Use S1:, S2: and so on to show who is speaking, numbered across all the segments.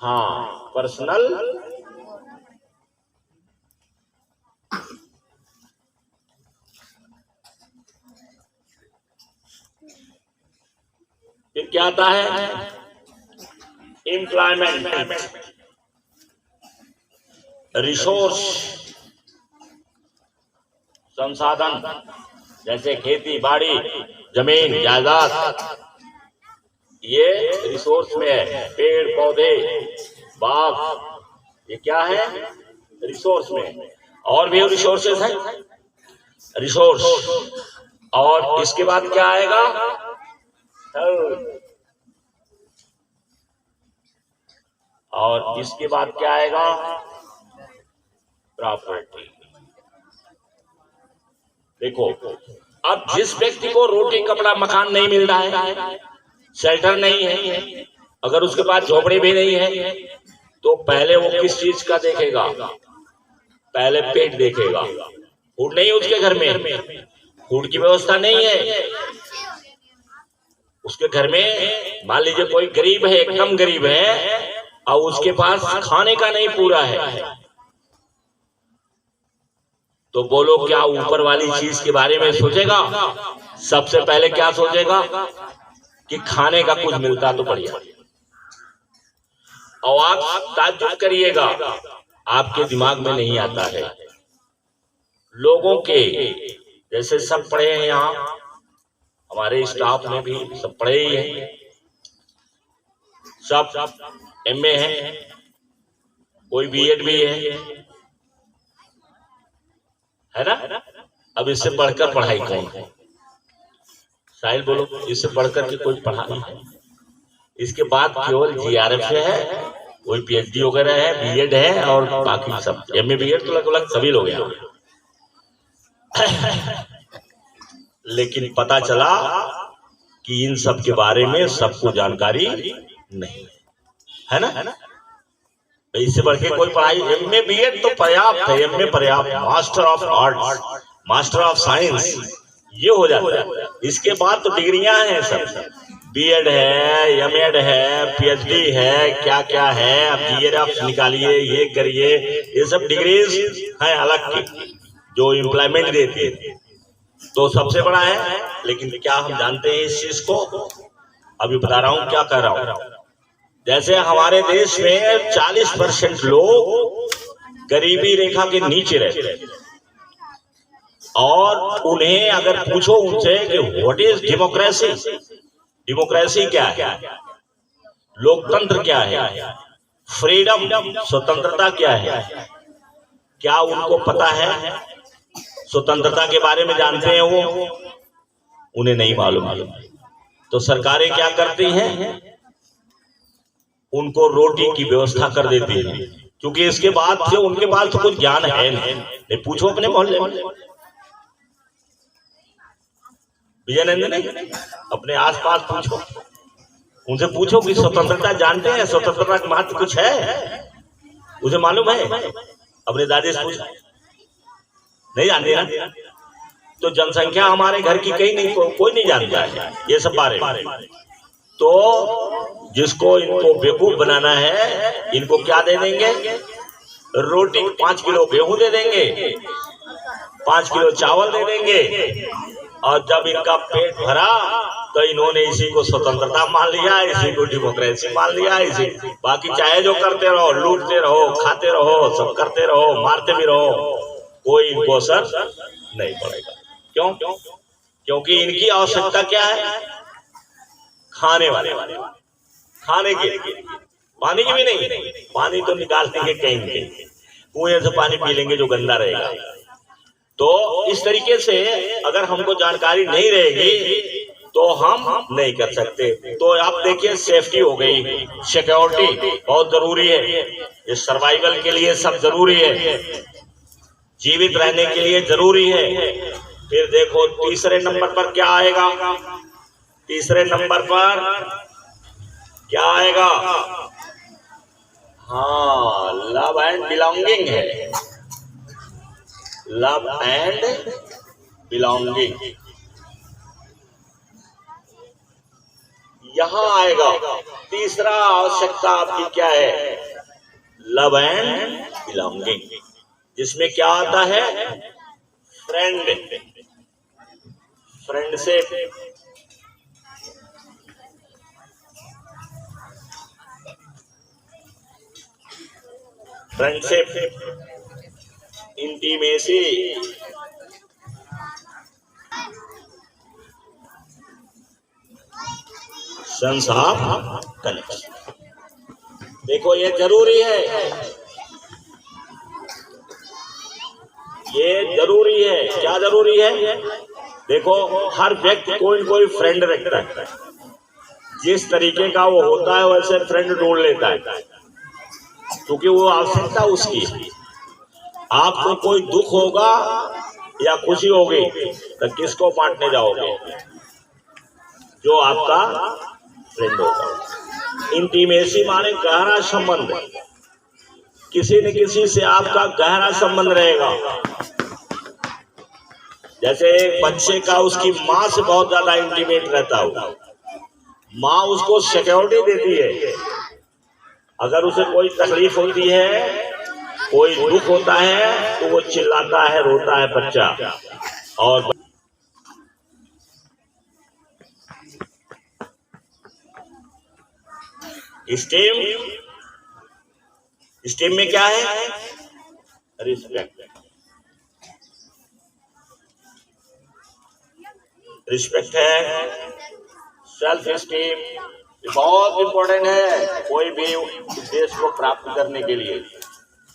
S1: हाँ, पर्सनल फिर क्या आता है? एम्प्लॉयमेंट, रिसोर्स, संसाधन, जैसे खेती बाड़ी, जमीन जायदाद, ये रिसोर्स में है। पेड़ पौधे, बाग, ये क्या है? रिसोर्स में। और भी रिसोर्सेस हैं, रिसोर्स। और इसके बाद क्या आएगा? और इसके बाद क्या आएगा? प्रॉपर्टी। देखो, अब जिस व्यक्ति को रोटी कपड़ा मकान नहीं मिल रहा है, शेल्टर नहीं है, अगर उसके पास झोपड़ी भी नहीं है, तो पहले वो किस चीज का देखेगा? पहले पेट देखेगा। फूड नहीं है उसके घर में, फूड की व्यवस्था नहीं है उसके घर में। मान लीजिए कोई गरीब है, एकदम गरीब है, और उसके पास खाने का नहीं पूरा है, तो बोलो क्या ऊपर वाली चीज के बारे में सोचेगा? सबसे पहले क्या सोचेगा? कि खाने का कुछ मिलता तो बढ़िया। और आप ताज्जुब करिएगा, आपके दिमाग में नहीं आता है। लोगों के जैसे सब पढ़े हैं, यहाँ हमारे स्टाफ में भी सब पढ़े ही हैं, सब एमए हैं, कोई बीएड भी है ना? अब इससे बढ़कर पढ़ाई कौन है? साहिल बोलो, इससे बढ़कर के कोई पढ़ाई है? इसके बाद केवल जीआरएफ है, कोई पीएचडी वगैरह है, बीएड है, और बाकी सब एमए बीएड तो लगभग सभी लोग हैं। लेकिन पता चला कि इन सब के बारे में सबको जानकारी नहीं है ना? इससे बढ़ के कोई पढ़ाई, एमए बीएड तो पर्याप्त है, एमए पर्याप्त, master of arts, master of science, ये हो जाता है। इसके बाद तो डिग्रियां हैं सब, बीएड है, एमएड है, पीएचडी है, क्या क्या है, अब जीआरएफ निकालिए, ये करिए, ये सब डिग्रीज हैं अलग की जो एम्प्लॉयमेंट देती है, तो सबसे बड़ा है। लेकिन क्या हम जानते हैं इस चीज को? अभी बता रहा हूं, क्या कह रहा हूं। जैसे हमारे देश में 40% लोग गरीबी रेखा के नीचे रहते हैं, और उन्हें अगर पूछो उनसे कि व्हाट इज डेमोक्रेसी, डेमोक्रेसी क्या है, लोकतंत्र क्या है, फ्रीडम, स्वतंत्रता क्या है, क्या उनको पता है? स्वतंत्रता के बारे में जानते हैं वो? उन्हें नहीं मालूम। तो सरकारें क्या करती हैं? उनको रोटी की व्यवस्था कर देती है, क्योंकि इसके बाद से उनके पास तो कुछ ज्ञान है नहीं। पूछो अपने मोहल्ले में, विजयनंद ने अपने आसपास पूछो, उनसे पूछो कि स्वतंत्रता जानते हैं, स्वतंत्रता का महत्व कुछ है, उसे मालूम है? अपने दादी से पूछो, नहीं जानते ना? तो जनसंख्या हमारे घर की कहीं नहीं, कोई नहीं जानता है ये सब बारे में। तो जिसको इनको बेवकूफ बनाना है, इनको क्या दे देंगे? रोटी, 5 किलो गेहूं दे देंगे, 5 किलो चावल दे देंगे, और जब इनका पेट भरा तो इन्होंने इसी को स्वतंत्रता मान लिया, इसी को डेमोक्रेसी मान लिया, इसी बाकी चाहे जो करते रहो, लूटते रहो, खाते रहो, सब करते रहो, मारते भी रहो, कोई इनको असर नहीं पड़ेगा। क्यों? क्योंकि इनकी आवश्यकता क्या है? खाने वाले, खाने के, पानी की भी नहीं, पानी तो निकाल देंगे कहीं, कुएं से पानी पी लेंगे जो गंदा रहेगा। तो इस तरीके से अगर हमको जानकारी नहीं रहेगी तो हम नहीं कर सकते। तो आप देखिए, सेफ्टी हो गई, सिक्योरिटी बहुत जरूरी है, ये सर्वाइवल के लिए सब जरूरी है, जीवित रहने के लिए जरूरी है। फिर देखो तीसरे नंबर पर क्या आएगा? तीसरे नंबर पर क्या आएगा? हाँ, लव एंड बिलोंगिंग है, लव एंड बिलोंगिंग। यहां आएगा। तीसरा आवश्यकता आपकी क्या है? लव एंड बिलोंगिंग, जिसमें क्या आता है? Friendship, intimacy, sense of connection. देखो ये जरूरी है, ये जरूरी है। क्या जरूरी है? देखो हर व्यक्ति कोई न कोई फ्रेंड रखता है, जिस तरीके का वो होता है वैसे फ्रेंड ढूंढ लेता है, क्योंकि वो आवश्यकता उसकी है। आपको कोई दुख होगा या खुशी होगी तो किसको बांटने जाओगे? जो आपका फ्रेंड होगा। इंटीमेसी माने गहरा संबंध, किसी न किसी से आपका गहरा संबंध रहेगा। जैसे एक बच्चे का उसकी माँ से बहुत ज्यादा इंटीमेट रहता हो, माँ उसको सिक्योरिटी देती है। अगर उसे कोई तकलीफ होती है, कोई दुख होता है, तो वो चिल्लाता है, रोता है बच्चा। और स्टेम में क्या है? रिस्पेक्ट है, सेल्फ स्टीम बहुत इंपॉर्टेंट है कोई भी उद्देश्य को प्राप्त करने के लिए।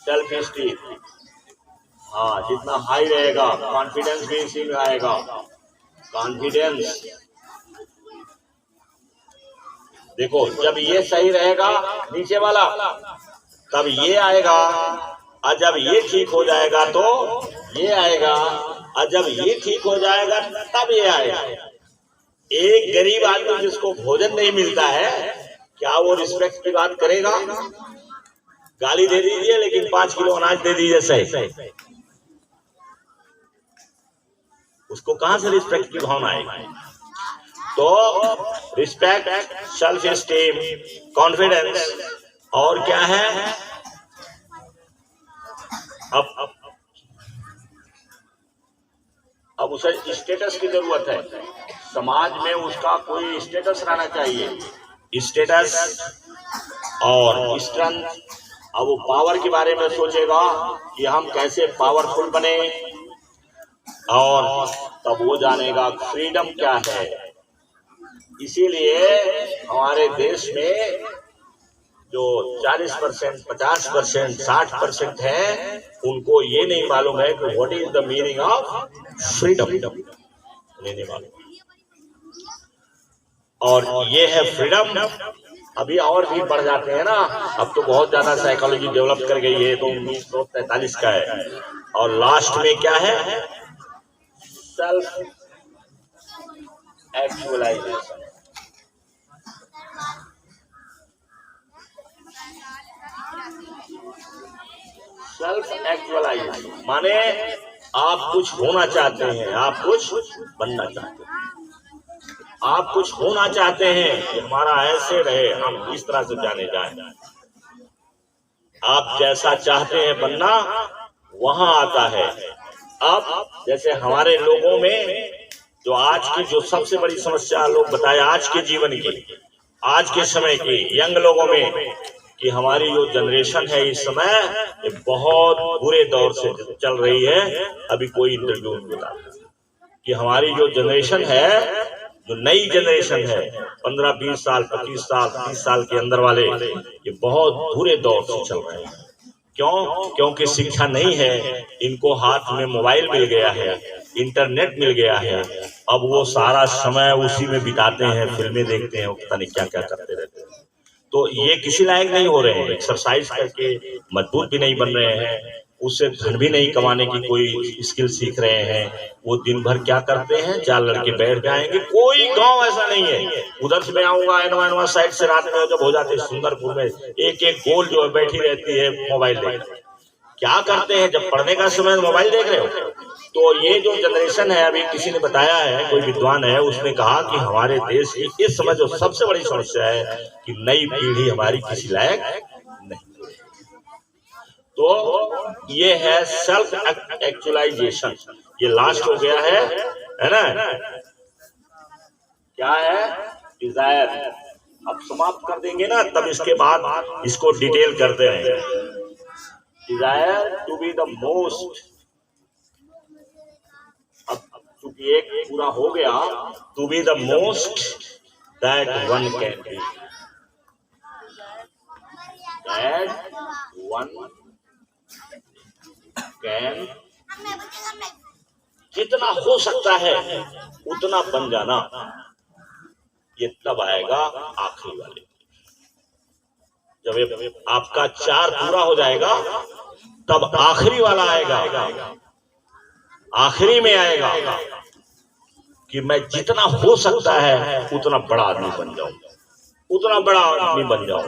S1: सेल्फ स्टीम, हाँ, जितना हाई रहेगा कॉन्फिडेंस भी इसी में आएगा। कॉन्फिडेंस, देखो जब ये सही रहेगा नीचे वाला, तब ये आएगा, और जब ये ठीक हो जाएगा तो ये आएगा, और जब ये ठीक हो जाएगा तब ये आएगा। एक गरीब आदमी जिसको भोजन नहीं मिलता है, क्या वो रिस्पेक्ट की बात करेगा? गाली दे दीजिए लेकिन 5 किलो अनाज दे दीजिए सही, उसको कहां से रिस्पेक्ट की भावना आएगी? तो रिस्पेक्ट, सेल्फ एस्टीम, कॉन्फिडेंस, और क्या है? अब उसे स्टेटस की जरूरत है। समाज में उसका कोई स्टेटस रहना चाहिए, स्टेटस और स्ट्रेंथ। अब वो पावर के बारे में सोचेगा कि हम कैसे पावरफुल बने, और तब वो जानेगा फ्रीडम क्या है। इसीलिए हमारे देश में जो 40%, 50%, 60% है, उनको ये नहीं मालूम है कि what is the meaning of freedom, नहीं मालूम। और ये है फ्रीडम। अभी और भी बढ़ जाते हैं ना, अब तो बहुत ज्यादा साइकोलॉजी डेवलप कर गई है, तो 1943 का है। और लास्ट में क्या है? Self actualisation. सेल्फ एक्चुअलाइजेशन माने आप कुछ होना चाहते हैं, आप कुछ बनना चाहते हैं, आप कुछ होना चाहते हैं कि हमारा ऐसे रहे, हम इस तरह से जाने जाएं। आप जैसा चाहते हैं बनना, वहां आता है। अब जैसे हमारे लोगों में जो आज की जो सबसे बड़ी समस्या लोग बताए आज के जीवन की, आज के समय की यंग लोगों में, कि हमारी जो जनरेशन है इस समय ये बहुत बुरे दौर से चल रही है। अभी कोई इंटरव्यू नहीं मिला कि हमारी जो जनरेशन है, जो नई जनरेशन है, 15, 20 साल, 25 साल, 30 साल के अंदर वाले, ये बहुत बुरे दौर से चल रहे हैं। क्यों? क्योंकि शिक्षा नहीं है, इनको हाथ में मोबाइल मिल गया है, इंटरनेट मिल गया है। अब वो सारा समय उसी में बिताते हैं, फिल्में देखते हैं, पता नहीं क्या क्या करते रहते हैं। तो ये किसी लायक नहीं हो रहे हैं, एक्सरसाइज करके मजबूत भी नहीं बन रहे हैं, उससे धन भी नहीं कमाने की कोई स्किल सीख रहे हैं। वो दिन भर क्या करते हैं, 4 लड़के बैठ जाएंगे। कोई गांव ऐसा नहीं है, उधर से मैं आऊंगा एनवा साइड से, रात में जब हो जाते हैं सुंदरपुर में, एक एक गोल जो है बैठी रहती है मोबाइल देख। क्या करते हैं? जब पढ़ने का समय मोबाइल देख रहे हो, तो ये जो जनरेशन है, अभी किसी ने बताया है, कोई विद्वान है, उसने कहा कि हमारे देश की इस समय जो सबसे बड़ी समस्या है कि नई पीढ़ी हमारी किसी लायक नहीं। तो ये है सेल्फ एक्चुअलाइजेशन, ये लास्ट हो गया है ना। क्या है? डिजायर। अब समाप्त कर देंगे ना, तब इसके बाद इसको डिटेल करते हैं। Desire to be the most, अब चूंकि एक पूरा हो गया, to be the most that one can be, that one can, जितना हो सकता है उतना बन जाना, ये तब आएगा आखिरी वाले। जब आपका 4 पूरा हो जाएगा तब आखिरी वाला आएगा, आखिरी में आएगा कि मैं जितना हो सकता है उतना बड़ा आदमी बन जाऊं, उतना बड़ा आदमी बन जाऊं।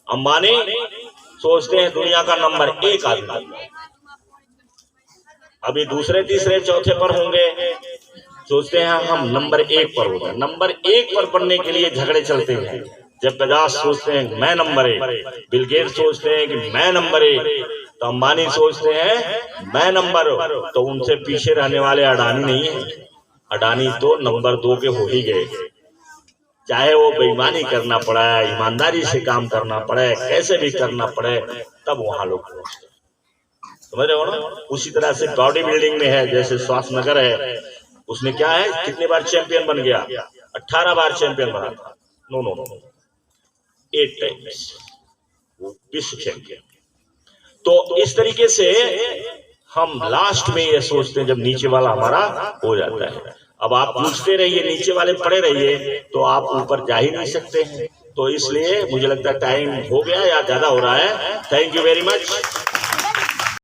S1: अंबानी सोचते हैं दुनिया का नंबर 1 आदमी, अभी दूसरे तीसरे चौथे पर होंगे, सोचते हैं हम नंबर 1 पर होगा। नंबर 1 पर बनने के लिए झगड़े चलते हैं। जब बेजाज सोचते हैं मैं नंबर 1, बिल गेट्स सोचते हैं कि मैं नंबर 1, तो अंबानी सोचते हैं मैं नंबर, तो उनसे पीछे रहने वाले अडानी नहीं है। अडानी तो नंबर 2 के हो ही गए, चाहे वो बेईमानी करना पड़ा, ईमानदारी से काम करना पड़े, कैसे भी करना पड़े, तब वहां लोग पहुंचते। समझ रहे हो ना? उसी तरह से बॉडी बिल्डिंग में है, जैसे श्वासनगर है, उसने क्या है, कितने बार चैंपियन बन गया? 18 बार चैंपियन बना था। नो 8 टाइम्स विश्व चैंपियन। तो इस तरीके से हम लास्ट में ये सोचते हैं जब नीचे वाला हमारा हो जाता है। अब आप पूछते रहिए, नीचे वाले पड़े रहिए, तो आप ऊपर जा ही नहीं सकते हैं। तो इसलिए मुझे लगता है टाइम हो गया या ज्यादा हो रहा है। Thank you very much.